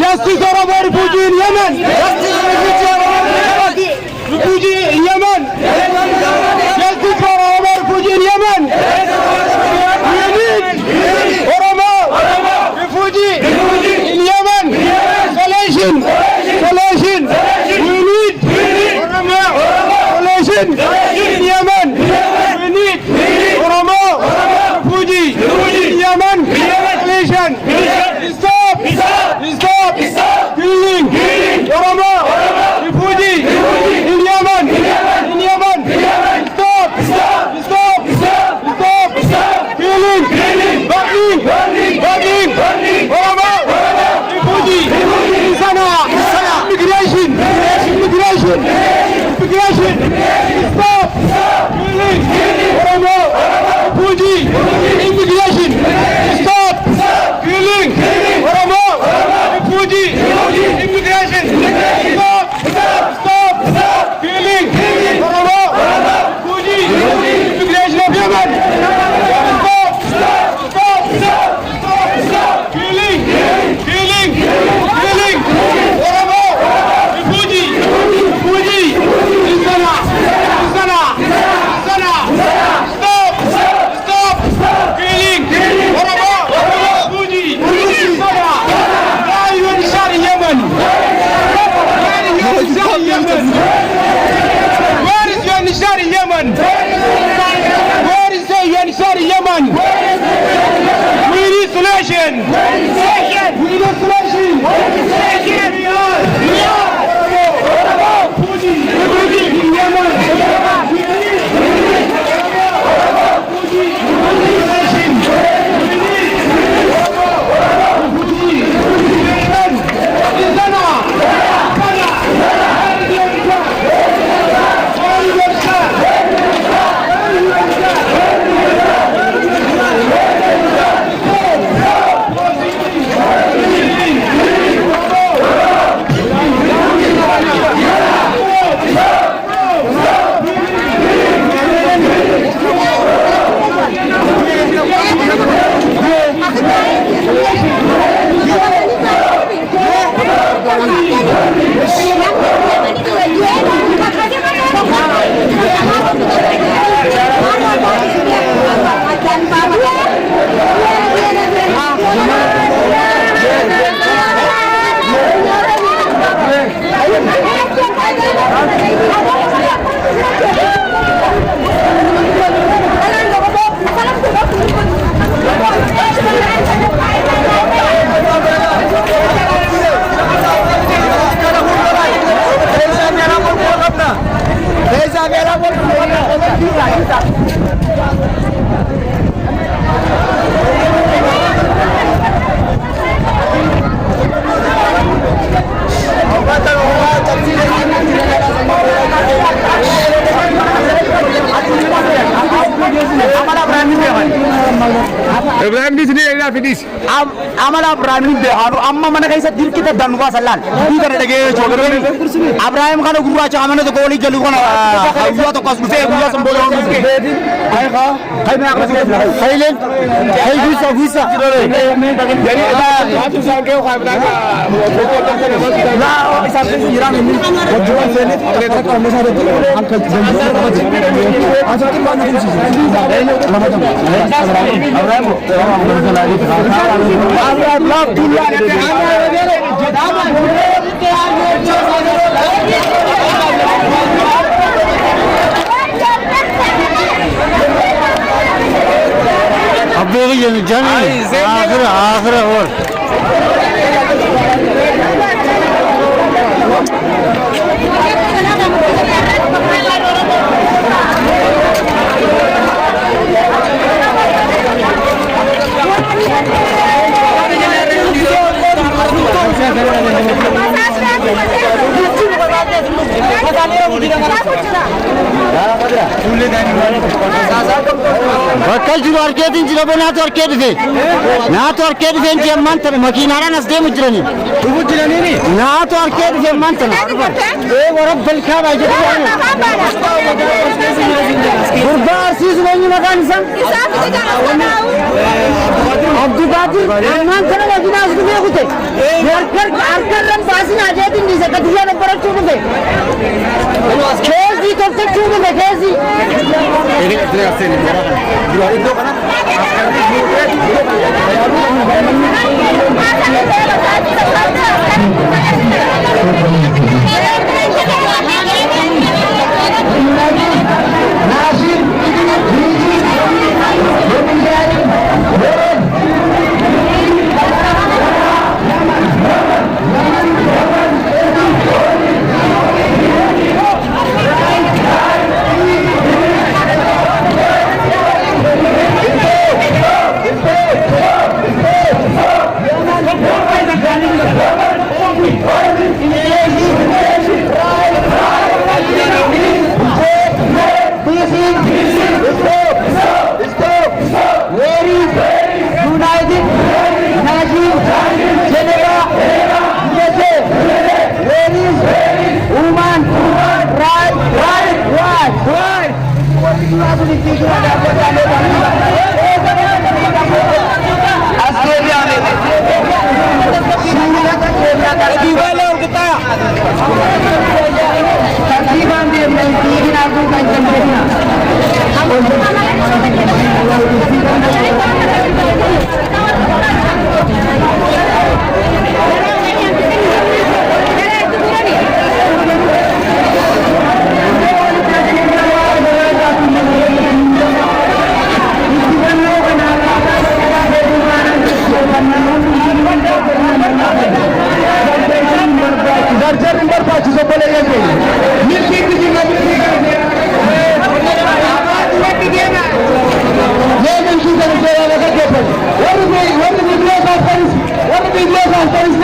Justice for our refugee in Yemen. Justice refugee in Yemen. Justice for our refugee in Yemen. We need Oromo refugee in Yemen. Solution. We need Oromo solution in Yemen. We need Oromo refugee in Yemen. Solution. Stop killing Oromo refugee in Yemen. Stop killing, burning Oromo refugee in Sana'a. Immigration. Stop killing Oromo refugee. Immigration. Stop killing Oromo refugee. Immigration. Stop killing Oromo refugee. Immigration of Yemen. Stop killing Oromo refugee in Sana'a. Stop killing Oromo refugee in Sana'a. Why you in Yemen? Where is your Nishar in Yemen? Where is your Nishar in Yemen? We need solution. We need a solution. We are Oromo refugee in Yemen. We need Oromo refugee in Ibrahim di sini ila finish. Amala Ibrahim de anu amma mana kaisa dir kita dan wa sallan. Di kare dege chogre. Ibrahim kana gurwa cha amana to goli jalu kana. Hawa to kasu se gurwa sambolo on ke. Ay kha. Khay me akra se. Khaylen. Khay visa. Yani ala hatu sa ke kha Ibrahim ka. La isa se Iran ni. Wajwan se ni. Ale ta ka hमेशा रहते हैं. हम कल जंगल आज की बात नहीं अब्बे ये जाने आखिर आखिर और Bakal jual kedin jila bana tor kedin na tor kedin je mantar makinara nas de mujrani mujrani ni na tor kedin mantar e warab balkha baje burbar siz bani makan sam abdu badir man kana lagi nas de gute arkar ran pasin aje din ni zakat diya na parak chude be khez di korte chude be khez di What